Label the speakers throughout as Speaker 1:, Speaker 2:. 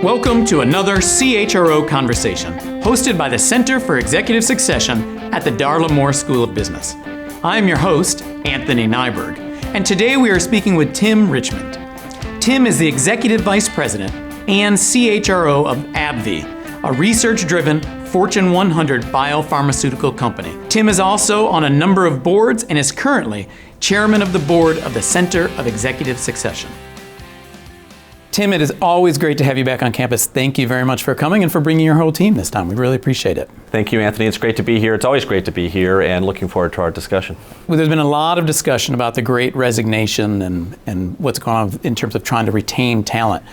Speaker 1: Welcome to another CHRO Conversation, hosted by the Center for Executive Succession at the Darla Moore School of Business. I'm your host, Anthony Nyberg, and today we are speaking with Tim Richmond. Tim is the Executive Vice President and CHRO of AbbVie, a research-driven Fortune 100 biopharmaceutical company. Tim is also on a number of boards and is currently Chairman of the Board of the Center of Executive Succession. Tim, it is always great to have you back on campus. Thank you very much for coming and for bringing your whole team this time. We really appreciate it.
Speaker 2: Thank you, Anthony. It's great to be here. It's always great to be here and looking forward to our discussion.
Speaker 1: Well, there's been a lot of discussion about the Great Resignation and what's going on in terms of trying to retain talent.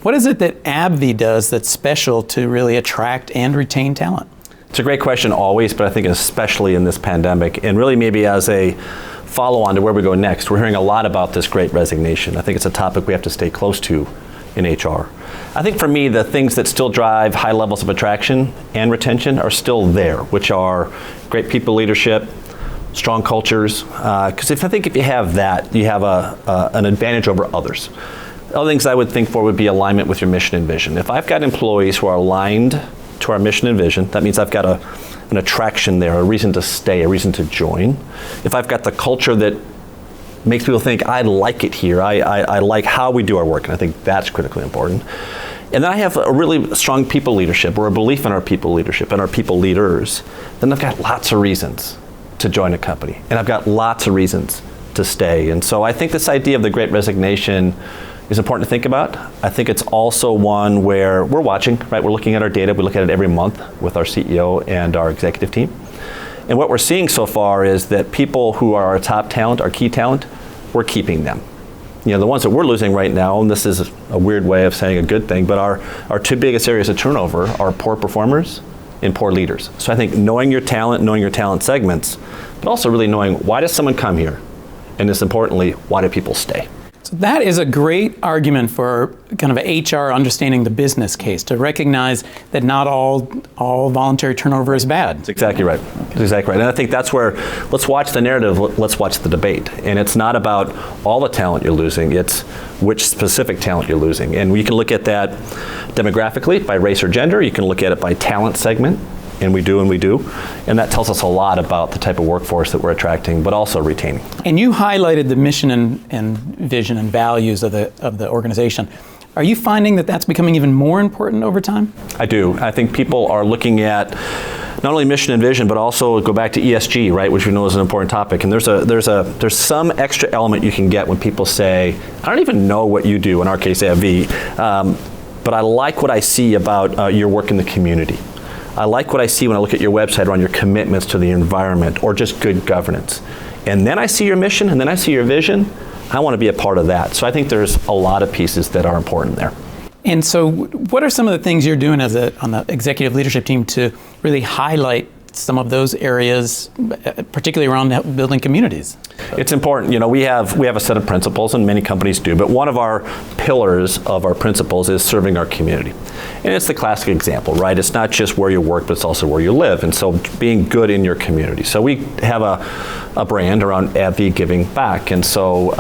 Speaker 1: What is it that AbbVie does that's special to really attract and retain talent?
Speaker 2: It's a great question always, but I think especially in this pandemic, and really maybe as a follow on to where we go next. We're hearing a lot about this Great Resignation. I think it's a topic we have to stay close to in HR. I think for me, the things that still drive high levels of attraction and retention are still there, which are great people leadership, strong cultures, because if you have that, you have an advantage over others. Other things I would think for would be alignment with your mission and vision. If I've got employees who are aligned to our mission and vision, that means I've got an attraction there, a reason to stay, a reason to join. If I've got the culture that makes people think, I like it here, I like how we do our work, and I think that's critically important. And then I have a really strong people leadership, or a belief in our people leadership and our people leaders, then I've got lots of reasons to join a company, and I've got lots of reasons to stay. And so I think this idea of the Great Resignation is important to think about. I think it's also one where we're watching, right? We're looking at our data. We look at it every month with our CEO and our executive team. And what we're seeing so far is that people who are our top talent, our key talent, we're keeping them. You know, the ones that we're losing right now, and this is a weird way of saying a good thing, but our two biggest areas of turnover are poor performers and poor leaders. So I think knowing your talent, knowing your talent segments, but also really knowing why does someone come here? And as importantly, why do people stay?
Speaker 1: So that is a great argument for kind of HR understanding the business case, to recognize that not all voluntary turnover is bad.
Speaker 2: That's exactly right. That's exactly right. And I think that's where, let's watch the narrative, let's watch the debate. And it's not about all the talent you're losing, it's which specific talent you're losing. And you can look at that demographically by race or gender, you can look at it by talent segment, and we do. And that tells us a lot about the type of workforce that we're attracting, but also retaining.
Speaker 1: And you highlighted the mission and vision and values of the organization. Are you finding that that's becoming even more important over time?
Speaker 2: I do. I think people are looking at not only mission and vision, but also go back to ESG, right, which we know is an important topic. And there's some extra element you can get when people say, I don't even know what you do, in our case AbbVie, but I like what I see about your work in the community. I like what I see when I look at your website around your commitments to the environment or just good governance. And then I see your mission and then I see your vision. I want to be a part of that. So I think there's a lot of pieces that are important there.
Speaker 1: And so what are some of the things you're doing on the executive leadership team to really highlight some of those areas, particularly around building communities?
Speaker 2: It's important. You know, we have a set of principles, and many companies do, but one of our pillars of our principles is serving our community. And it's the classic example, right? It's not just where you work, but it's also where you live. And so being good in your community. So we have a brand around AbbVie Giving Back. And so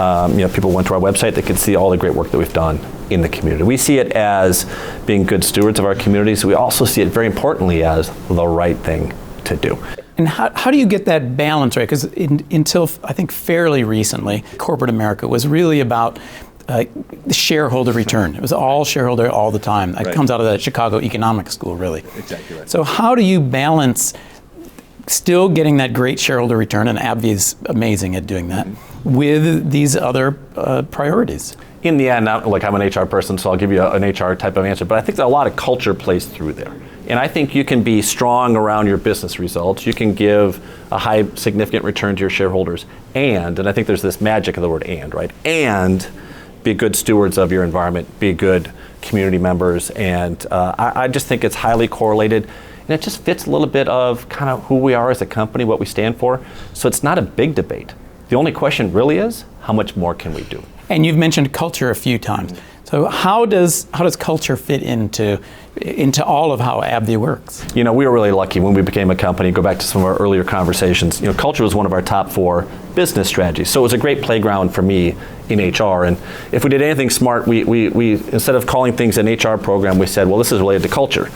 Speaker 2: people went to our website, they could see all the great work that we've done in the community. We see it as being good stewards of our communities. We also see it very importantly as the right thing to do.
Speaker 1: And how do you get that balance right? Because until I think fairly recently, corporate America was really about the shareholder return. It was all shareholder all the time. It comes out of the Chicago Economics School, really.
Speaker 2: Exactly right.
Speaker 1: So how do you balance still getting that great shareholder return, and AbbVie is amazing at doing that, with these other priorities? In the end, I'm an HR person, so I'll give you an HR type of answer, but I think that a lot of culture plays through there. And I think you can be strong around your business results. You can give a high, significant return to your shareholders. And I think there's this magic of the word and, right? And be good stewards of your environment, be good community members. And I just think it's highly correlated. And it just fits a little bit of kind of who we are as a company, what we stand for. So it's not a big debate. The only question really is, how much more can we do? And you've mentioned culture a few times. So So how does culture fit into all of how AbbVie works?
Speaker 2: We were really lucky when we became a company. Go back to some of our earlier conversations. Culture was one of our top 4 business strategies. So it was a great playground for me in HR. And if we did anything smart, we instead of calling things an HR program, we said, well, this is related to culture.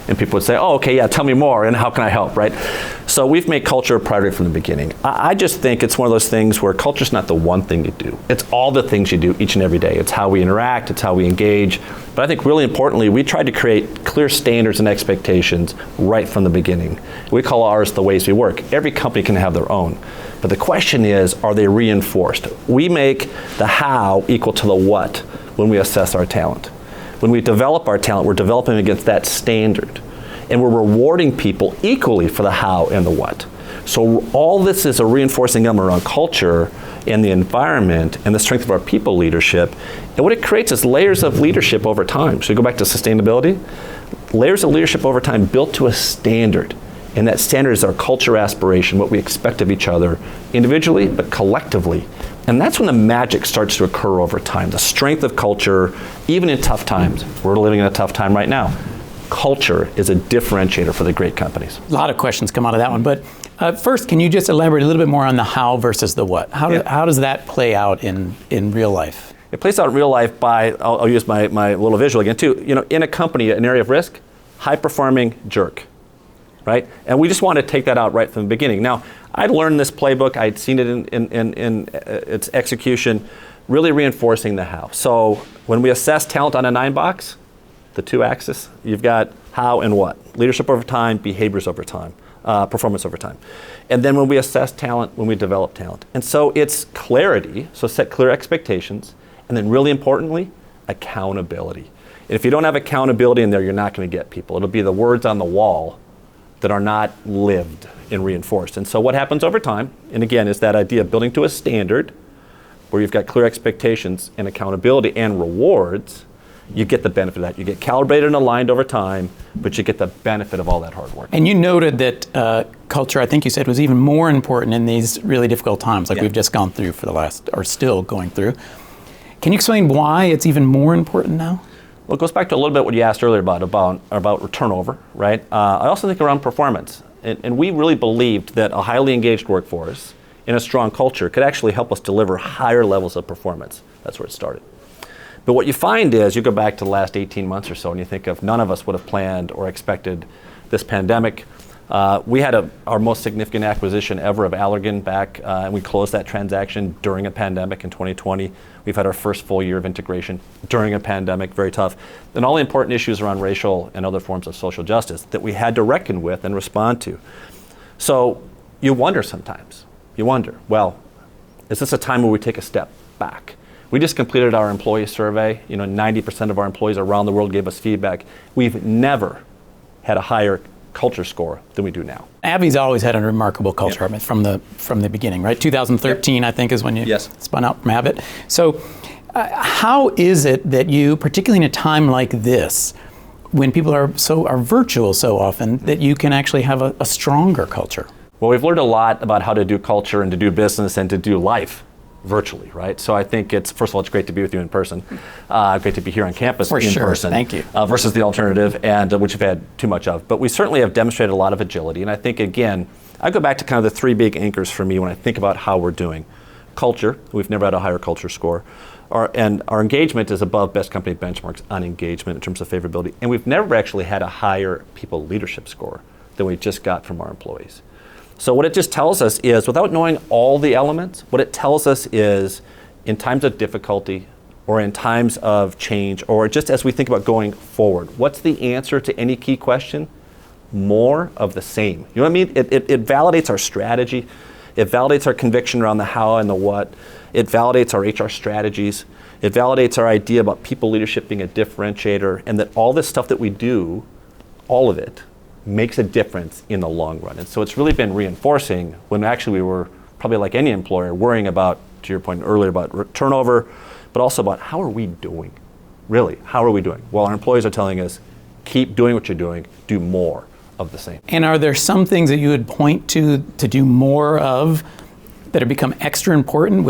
Speaker 2: And people would say, oh, okay, yeah, tell me more, and how can I help, right? So we've made culture a priority from the beginning. I just think it's one of those things where culture's not the one thing you do. It's all the things you do each and every day. It's how we interact, it's how we engage. But I think really importantly, we tried to create clear standards and expectations right from the beginning. We call ours the ways we work. Every company can have their own. But the question is, are they reinforced? We make the how equal to the what when we assess our talent. When we develop our talent, we're developing against that standard. And we're rewarding people equally for the how and the what. So all this is a reinforcing element around culture and the environment and the strength of our people leadership. And what it creates is layers of leadership over time. So you go back to sustainability, layers of leadership over time built to a standard. And that standard is our culture aspiration, what we expect of each other individually, but collectively. And that's when the magic starts to occur over time. The strength of culture, even in tough times. We're living in a tough time right now. Culture is a differentiator for the great companies.
Speaker 1: A lot of questions come out of that one. But first, can you just elaborate a little bit more on the how versus the what? How does that play out in real life?
Speaker 2: It plays out in real life by, I'll use my little visual again too. In a company, an area of risk, high-performing jerk. Right? And we just want to take that out right from the beginning. Now, I'd learned this playbook, I'd seen it in its execution, really reinforcing the how. So when we assess talent on a 9-box, the 2 axes, you've got how and what. Leadership over time, behaviors over time, performance over time. And then when we assess talent, when we develop talent. And so it's clarity, so set clear expectations, and then really importantly, accountability. And if you don't have accountability in there, you're not going to get people. It'll be the words on the wall that are not lived and reinforced. And so what happens over time, and again, is that idea of building to a standard where you've got clear expectations and accountability and rewards, you get the benefit of that. You get calibrated and aligned over time, but you get the benefit of all that hard work.
Speaker 1: And you noted that culture, I think you said, was even more important in these really difficult times, like we've just gone through for the last, or still going through. Can you explain why it's even more important now?
Speaker 2: Well, it goes back to a little bit what you asked earlier about turnover, right? I also think around performance. And we really believed that a highly engaged workforce in a strong culture could actually help us deliver higher levels of performance. That's where it started. But what you find is, you go back to the last 18 months or so, and you think of none of us would have planned or expected this pandemic. We had our most significant acquisition ever of Allergan back, and we closed that transaction during a pandemic in 2020. We've had our first full year of integration during a pandemic, very tough. And all the important issues around racial and other forms of social justice that we had to reckon with and respond to. So you wonder sometimes, well, is this a time where we take a step back? We just completed our employee survey. 90% of our employees around the world gave us feedback. We've never had a higher culture score than we do now.
Speaker 1: AbbVie's always had a remarkable culture from the beginning, right? 2013, I think, is when you spun out from Abbott. So how is it that you, particularly in a time like this, when people are virtual so often, that you can actually have a stronger culture?
Speaker 2: Well, we've learned a lot about how to do culture and to do business and to do life virtually, right? So I think first of all, it's great to be with you in person. Great to be here on campus in person.
Speaker 1: Thank you.
Speaker 2: Versus the alternative, and which we've had too much of. But we certainly have demonstrated a lot of agility. And I think, again, I go back to kind of the 3 big anchors for me when I think about how we're doing. Culture, we've never had a higher culture score. And our engagement is above best company benchmarks on engagement in terms of favorability. And we've never actually had a higher people leadership score than we just got from our employees. So what it just tells us is, without knowing all the elements, what it tells us is, in times of difficulty or in times of change, or just as we think about going forward, what's the answer to any key question? More of the same. You know what I mean? It validates our strategy. It validates our conviction around the how and the what. It validates our HR strategies. It validates our idea about people leadership being a differentiator, and that all this stuff that we do, all of it, makes a difference in the long run. And so it's really been reinforcing when actually we were, probably like any employer, worrying about, to your point earlier, about turnover, but also about how are we doing? Really, how are we doing? Well, our employees are telling us, keep doing what you're doing, do more of the same.
Speaker 1: And are there some things that you would point to do more of that have become extra important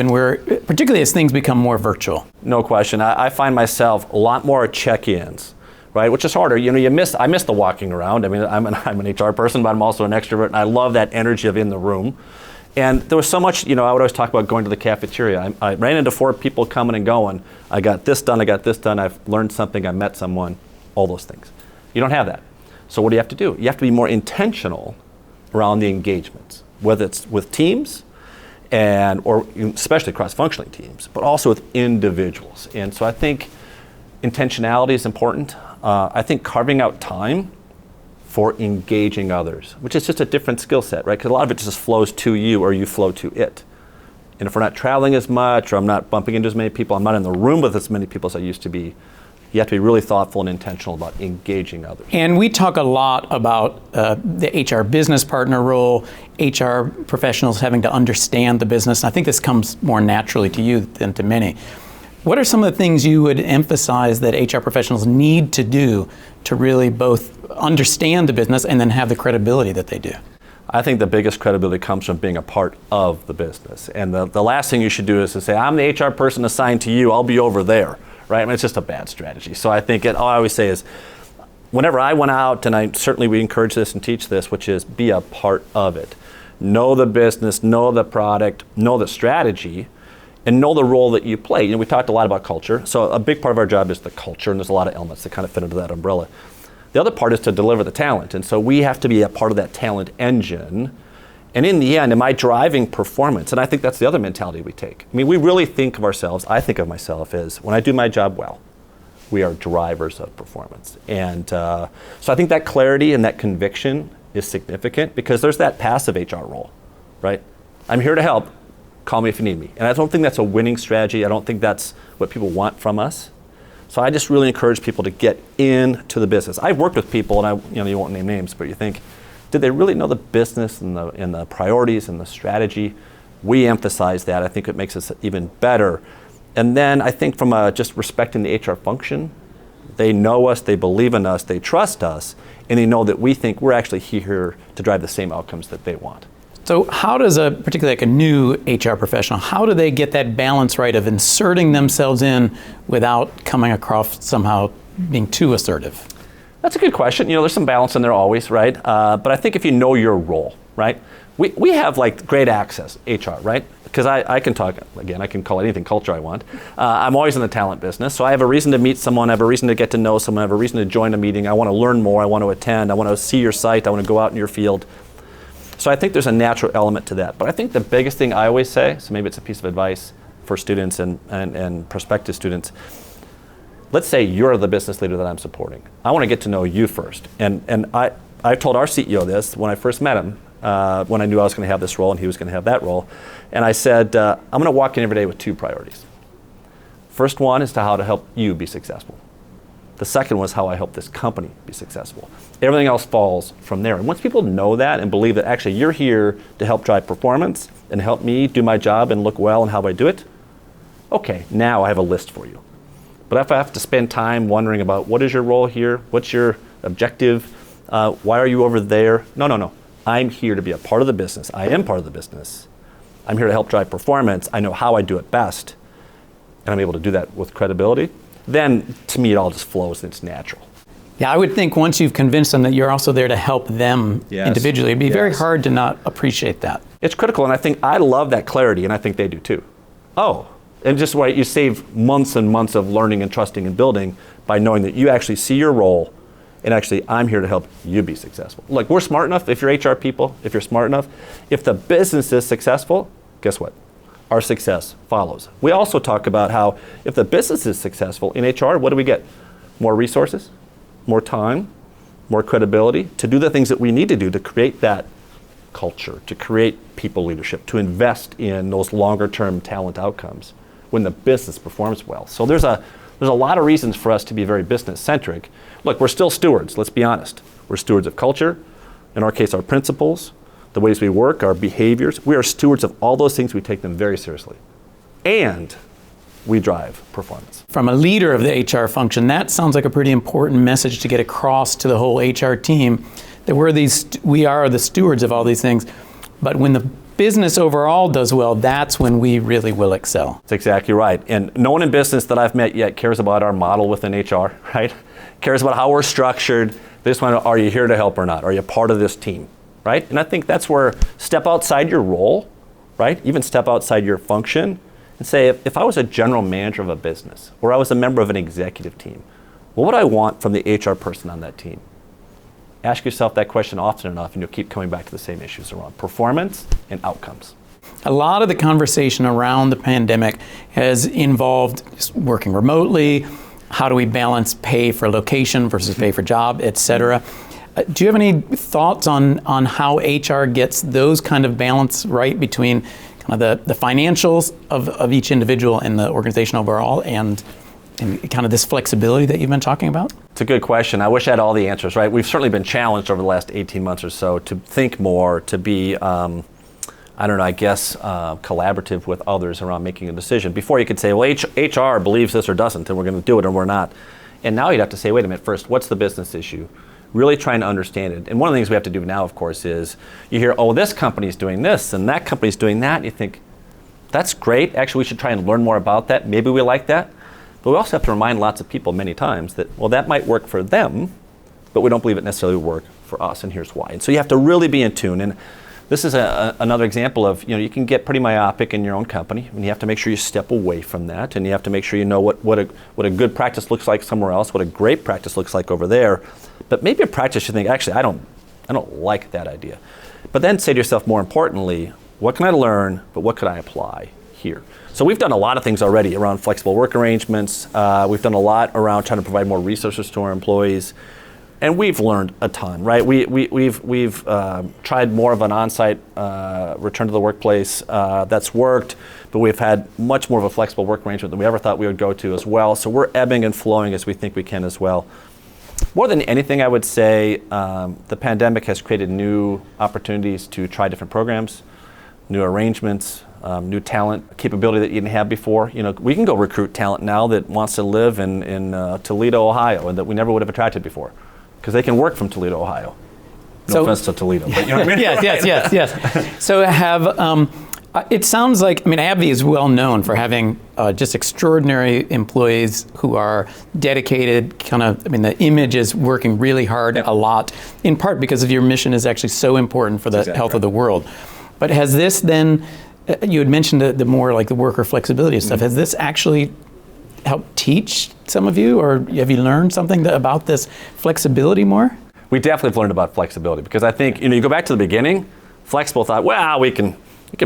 Speaker 1: particularly as things become more virtual?
Speaker 2: No question. I find myself a lot more check-ins, right? Which is harder. I miss the walking around. I mean, I'm an HR person, but I'm also an extrovert, and I love that energy of in the room. And there was so much, I would always talk about going to the cafeteria. I ran into 4 people coming and going. I got this done, I've learned something, I met someone, all those things. You don't have that. So what do you have to do? You have to be more intentional around the engagements, whether it's with teams, or especially cross-functioning teams, but also with individuals. And so I think intentionality is important. I think carving out time for engaging others, which is just a different skill set, right? Because a lot of it just flows to you or you flow to it. And if we're not traveling as much, or I'm not bumping into as many people, I'm not in the room with as many people as I used to be, you have to be really thoughtful and intentional about engaging others.
Speaker 1: And we talk a lot about the HR business partner role, HR professionals having to understand the business. I think this comes more naturally to you than to many. What are some of the things you would emphasize that HR professionals need to do to really both understand the business and then have the credibility that they do?
Speaker 2: I think the biggest credibility comes from being a part of the business. And the last thing you should do is to say, I'm the HR person assigned to you, I'll be over there, right? I mean, it's just a bad strategy. So I think all I always say is, whenever I went out, and we encourage this and teach this, which is be a part of it. Know the business, know the product, know the strategy, and know the role that you play. We talked a lot about culture. So a big part of our job is the culture, and there's a lot of elements that kind of fit into that umbrella. The other part is to deliver the talent. And so we have to be a part of that talent engine. And in the end, am I driving performance? And I think that's the other mentality we take. I mean, we really think of ourselves, I think of myself as, when I do my job well, we are drivers of performance. And so I think that clarity and that conviction is significant, because there's that passive HR role, right? I'm here to help. Call me if you need me. And I don't think that's a winning strategy. I don't think that's what people want from us. So I just really encourage people to get into the business. I've worked with people, and you won't name names, but you think, did they really know the business and the priorities and the strategy? We emphasize that. I think it makes us even better. And then I think from just respecting the HR function, they know us, they believe in us, they trust us, and they know that we think we're actually here to drive the same outcomes that they want.
Speaker 1: So how does particularly like a new HR professional, how do they get that balance right of inserting themselves in without coming across somehow being too assertive?
Speaker 2: That's a good question. There's some balance in there always, right? But I think if you know your role, right? We have like great access, HR, right? Because I can talk, again, I can call anything culture I want. I'm always in the talent business, so I have a reason to meet someone, I have a reason to get to know someone, I have a reason to join a meeting, I want to learn more, I want to attend, I want to see your site, I want to go out in your field. So I think there's a natural element to that. But I think the biggest thing I always say, so maybe it's a piece of advice for students and prospective students, let's say you're the business leader that I'm supporting. I want to get to know you first. And I told our CEO this when I first met him, when I knew I was going to have this role and he was going to have that role. And I said, I'm going to walk in every day with 2 priorities. First one is how to help you be successful. The second was how I help this company be successful. Everything else falls from there. And once people know that and believe that actually you're here to help drive performance and help me do my job and look well and how I do it, okay, now I have a list for you. But if I have to spend time wondering about what is your role here, what's your objective, why are you over there? No. I'm here to be a part of the business. I am part of the business. I'm here to help drive performance. I know how I do it best. And I'm able to do that with credibility. Then to me it all just flows and it's natural.
Speaker 1: Yeah, I would think once you've convinced them that you're also there to help them individually, it'd be very hard to not appreciate that.
Speaker 2: It's critical, and I think I love that clarity, and I think they do too. And just why you save months and months of learning and trusting and building by knowing that you actually see your role, and actually I'm here to help you be successful. Like, we're smart enough, if you're HR people, if you're smart enough, if the business is successful, guess what? Our success follows. We also talk about how if the business is successful in HR, what do we get? More resources, more time, more credibility to do the things that we need to do to create that culture, to create people leadership, to invest in those longer term talent outcomes when the business performs well. So there's a lot of reasons for us to be very business centric. Look, we're still stewards, let's be honest. We're stewards of culture, in our case our principles, the ways we work, our behaviors. We are stewards of all those things. We take them very seriously. And we drive performance.
Speaker 1: From a leader of the HR function, that sounds like a pretty important message to get across to the whole HR team, that we are the stewards of all these things. But when the business overall does well, that's when we really will excel.
Speaker 2: That's exactly right. And no one in business that I've met yet cares about our model within HR, right? Cares about how we're structured. They just want to, are you here to help or not? Are you part of this team, right? And I think that's where step outside your role, right? Even step outside your function and say, if I was a general manager of a business or I was a member of an executive team, what would I want from the HR person on that team? Ask yourself that question often enough and you'll keep coming back to the same issues around performance and outcomes.
Speaker 1: A lot of the conversation around the pandemic has involved working remotely. How do we balance pay for location versus pay for job, et cetera? Do you have any thoughts on how HR gets those kind of balance right between kind of the financials of each individual and the organization overall and kind of this flexibility that you've been talking about?
Speaker 2: It's a good question. I wish I had all the answers, right? We've certainly been challenged over the last 18 months or so to think more, to be, collaborative with others around making a decision. Before you could say, well, HR believes this or doesn't, and we're going to do it or we're not. And now you'd have to say, wait a minute, first, what's the business issue? Really trying to understand it. And one of the things we have to do now, of course, is you hear, oh, this company's doing this and that company's doing that. And you think, that's great. Actually, we should try and learn more about that. Maybe we like that. But we also have to remind lots of people many times that, well, that might work for them, but we don't believe it necessarily will work for us, and here's why. And so you have to really be in tune. And this is another example of, you can get pretty myopic in your own company, and you have to make sure you step away from that, and you have to make sure you know what a good practice looks like somewhere else, what a great practice looks like over there. But maybe a practice you think, actually, I don't like that idea. But then say to yourself, more importantly, what can I learn, but what could I apply here? So we've done a lot of things already around flexible work arrangements. We've done a lot around trying to provide more resources to our employees. And we've learned a ton, right? We've tried more of an on-site return to the workplace. That's worked, but we've had much more of a flexible work arrangement than we ever thought we would go to as well. So we're ebbing and flowing as we think we can as well. More than anything, I would say the pandemic has created new opportunities to try different programs, new arrangements, new talent capability that you didn't have before. We can go recruit talent now that wants to live in Toledo, Ohio, and that we never would have attracted before, because they can work from Toledo, Ohio. No offense to Toledo, but you know what I mean?
Speaker 1: Yes. So it sounds like, AbbVie is well known for having just extraordinary employees who are dedicated, the image is working really hard a lot, in part because of your mission is actually so important for the health of the world. But has this then, you had mentioned the more like the worker flexibility stuff, has this actually helped teach some of you, or have you learned something about this flexibility more?
Speaker 2: We definitely have learned about flexibility, because I think, you go back to the beginning, Flexible thought, well, we can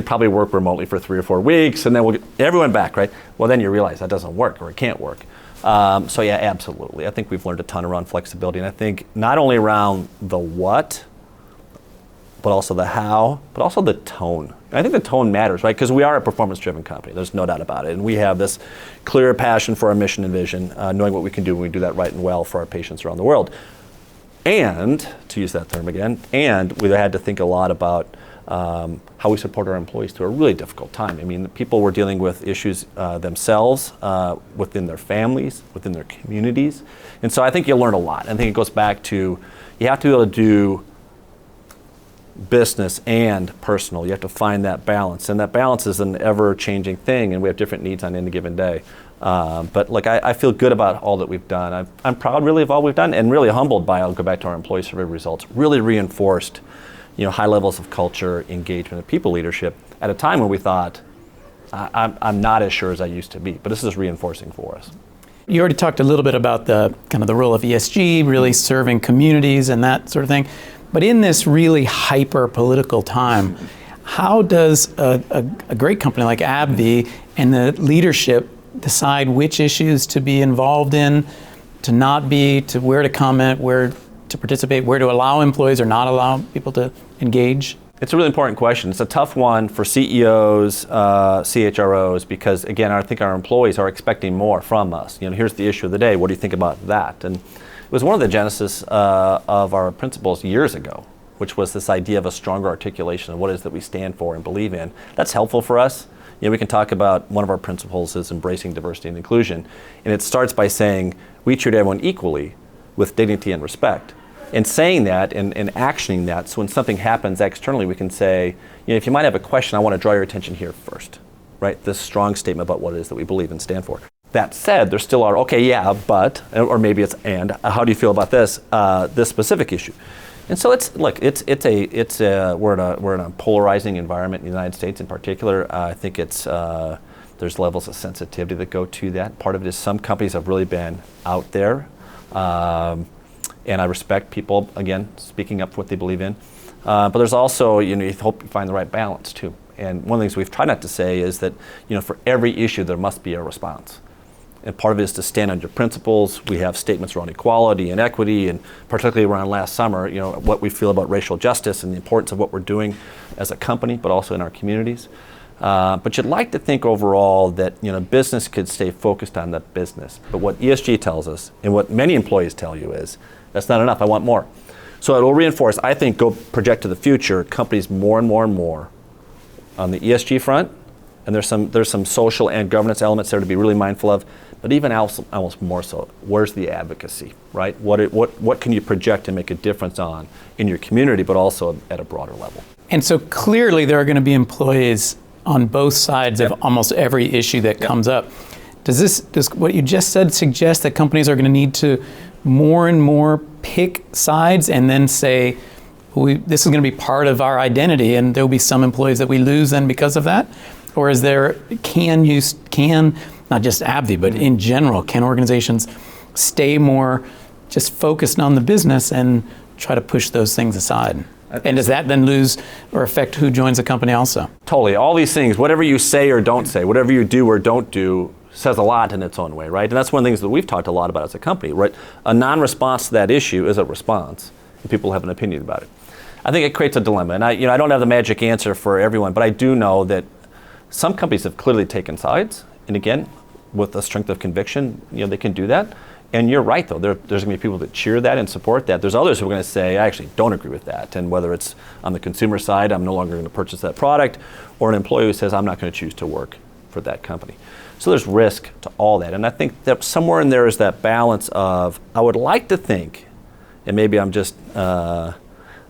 Speaker 2: probably work remotely for 3 or 4 weeks and then we'll get everyone back, right? Well, then you realize that doesn't work, or it can't work. So yeah, absolutely. I think we've learned a ton around flexibility, and I think not only around the what, but also the how, but also the tone. I think the tone matters, right? Because we are a performance-driven company. There's no doubt about it. And we have this clear passion for our mission and vision, knowing what we can do when we do that right and well for our patients around the world. And, to use that term again, and we had to think a lot about how we support our employees through a really difficult time. I mean, the people were dealing with issues themselves, within their families, within their communities. And so I think you'll learn a lot. I think it goes back to, you have to be able to do business and personal. You have to find that balance. And that balance is an ever-changing thing, and we have different needs on any given day. But look, I feel good about all that we've done. I'm proud really of all we've done, and really humbled by, I'll go back to our employee survey results, really reinforced high levels of culture, engagement, and people leadership at a time when we thought, I'm not as sure as I used to be, but this is reinforcing for us.
Speaker 1: You already talked a little bit about the role of ESG, really serving communities and that sort of thing. But in this really hyper-political time, how does a great company like AbbVie and the leadership decide which issues to be involved in, to not be, to where to comment, where to participate, where to allow employees or not allow people to engage?
Speaker 2: It's a really important question. It's a tough one for CEOs, CHROs, because again, I think our employees are expecting more from us. Here's the issue of the day. What do you think about that? And it was one of the genesis of our principles years ago, which was this idea of a stronger articulation of what it is that we stand for and believe in. That's helpful for us. We can talk about one of our principles is embracing diversity and inclusion. And it starts by saying we treat everyone equally with dignity and respect. And saying that and actioning that, so when something happens externally, we can say, if you might have a question, I want to draw your attention here first, right? This strong statement about what it is that we believe and stand for. That said, there still are, okay, yeah, but, or maybe it's and, how do you feel about this specific issue? And so we're in a polarizing environment in the United States in particular. I think there's levels of sensitivity that go to that. Part of it is some companies have really been out there. And I respect people, again, speaking up for what they believe in. But there's also, you hope you find the right balance too. And one of the things we've tried not to say is that, for every issue there must be a response. And part of it is to stand on your principles. We have statements around equality and equity, and particularly around last summer, what we feel about racial justice and the importance of what we're doing as a company, but also in our communities. But you'd like to think overall that business could stay focused on the business. But what ESG tells us, and what many employees tell you is, that's not enough, I want more. So it will reinforce, I think, go project to the future, companies more and more and more on the ESG front, and there's some social and governance elements there to be really mindful of, but even almost more so, where's the advocacy, right? What can you project and make a difference on in your community, but also at a broader level? And
Speaker 1: so clearly there are going to be employees on both sides of almost every issue that comes up. Does what you just said suggest that companies are going to need to more and more pick sides and then say, this is going to be part of our identity and there'll be some employees that we lose then because of that? Or is there, can not just AbbVie, but in general, can organizations stay more just focused on the business and try to push those things aside? And does that then lose or affect who joins the company also?
Speaker 2: Totally. All these things, whatever you say or don't say, whatever you do or don't do, says a lot in its own way, right? And that's one of the things that we've talked a lot about as a company, right? A non-response to that issue is a response, and people have an opinion about it. I think it creates a dilemma, and I don't have the magic answer for everyone, but I do know that some companies have clearly taken sides, and again, with the strength of conviction, they can do that. And you're right, though. There's going to be people that cheer that and support that. There's others who are going to say, I actually don't agree with that. And whether it's on the consumer side, I'm no longer going to purchase that product, or an employee who says, I'm not going to choose to work for that company. So there's risk to all that. And I think that somewhere in there is that balance of, I would like to think, and maybe I'm just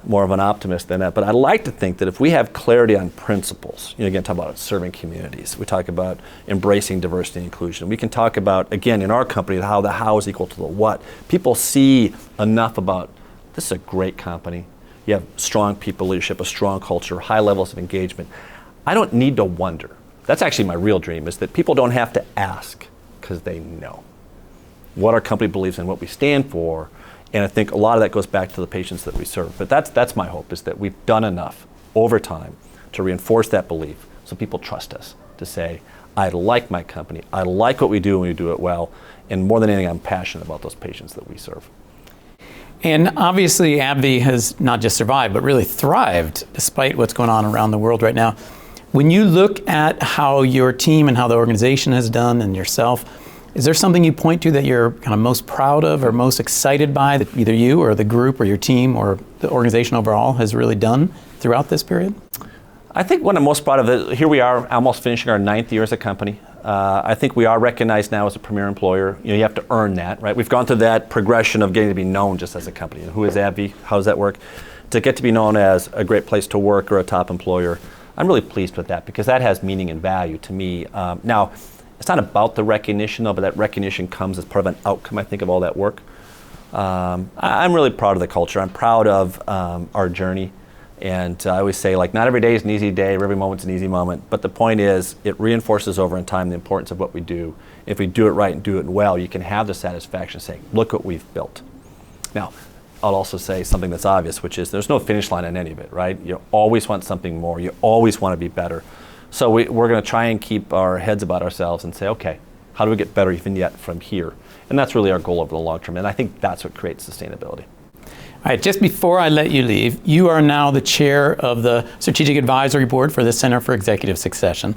Speaker 2: more of an optimist than that, but I'd like to think that if we have clarity on principles, again, talk about serving communities, we talk about embracing diversity and inclusion, we can talk about, again, in our company, how the how is equal to the what. People see enough about, this is a great company, you have strong people leadership, a strong culture, high levels of engagement. I don't need to wonder. That's actually my real dream, is that people don't have to ask because they know what our company believes in, what we stand for. And I think a lot of that goes back to the patients that we serve. But that's my hope, is that we've done enough over time to reinforce that belief so people trust us to say, I like my company, I like what we do and we do it well, and more than anything, I'm passionate about those patients that we serve.
Speaker 1: And obviously AbbVie has not just survived, but really thrived despite what's going on around the world right now. When you look at how your team and how the organization has done and yourself, is there something you point to that you're kind of most proud of or most excited by that either you or the group or your team or the organization overall has really done throughout this period?
Speaker 2: I think what I'm most proud of is, here we are almost finishing our 9th year as a company. I think we are recognized now as a premier employer. You have to earn that, right? We've gone through that progression of getting to be known just as a company. Who is AbbVie? How does that work? To get to be known as a great place to work or a top employer, I'm really pleased with that because that has meaning and value to me. Now, it's not about the recognition, though, but that recognition comes as part of an outcome, I think, of all that work. I'm really proud of the culture. I'm proud of our journey. And I always say, not every day is an easy day, or every moment's an easy moment. But the point is, it reinforces over in time the importance of what we do. If we do it right and do it well, you can have the satisfaction of saying, look what we've built. Now, I'll also say something that's obvious, which is there's no finish line on any of it, right? You always want something more. You always want to be better. So we're going to try and keep our heads about ourselves and say, okay, how do we get better even yet from here? And that's really our goal over the long term. And I think that's what creates sustainability.
Speaker 1: All right, just before I let you leave, you are now the chair of the Strategic Advisory Board for the Center for Executive Succession.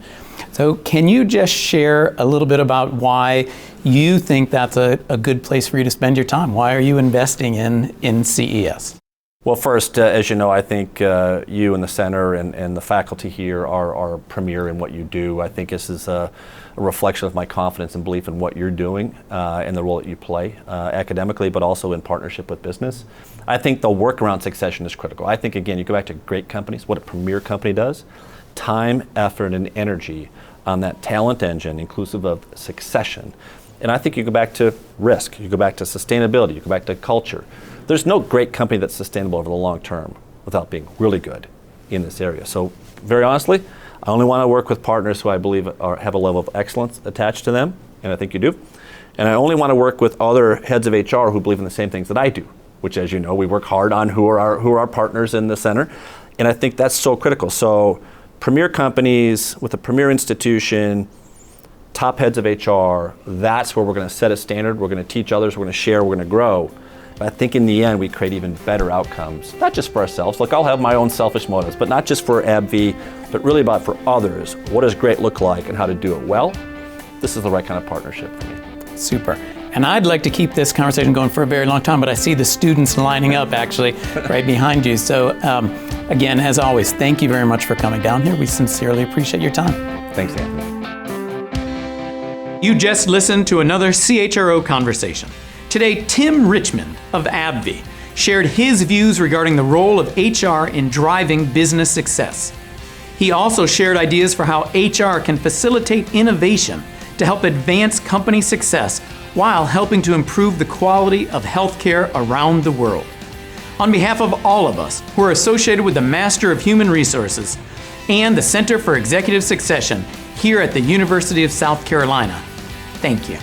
Speaker 1: So can you just share a little bit about why you think that's a good place for you to spend your time? Why are you investing in CES?
Speaker 2: Well, first, as you know, I think you and the center and the faculty here are premier in what you do. I think this is a reflection of my confidence and belief in what you're doing and the role that you play academically, but also in partnership with business. I think the work around succession is critical. I think, again, you go back to great companies, what a premier company does, time, effort, and energy on that talent engine, inclusive of succession. And I think you go back to risk, you go back to sustainability, you go back to culture. There's no great company that's sustainable over the long term without being really good in this area. So very honestly, I only want to work with partners who I believe have a level of excellence attached to them, and I think you do. And I only want to work with other heads of HR who believe in the same things that I do, which, as you know, we work hard on who are our partners in the center. And I think that's so critical. So premier companies with a premier institution, top heads of HR, that's where we're going to set a standard, we're going to teach others, we're going to share, we're going to grow. But I think in the end, we create even better outcomes, not just for ourselves. Look, I'll have my own selfish motives, but not just for AbbVie, but really about for others. What does great look like and how to do it well? This is the right kind of partnership for me.
Speaker 1: Super. And I'd like to keep this conversation going for a very long time, but I see the students lining up actually right behind you. So again, as always, thank you very much for coming down here. We sincerely appreciate your time.
Speaker 2: Thanks, Anthony.
Speaker 1: You just listened to another CHRO Conversation. Today, Tim Richmond of AbbVie shared his views regarding the role of HR in driving business success. He also shared ideas for how HR can facilitate innovation to help advance company success while helping to improve the quality of healthcare around the world. On behalf of all of us who are associated with the Master of Human Resources and the Center for Executive Succession here at the University of South Carolina, thank you.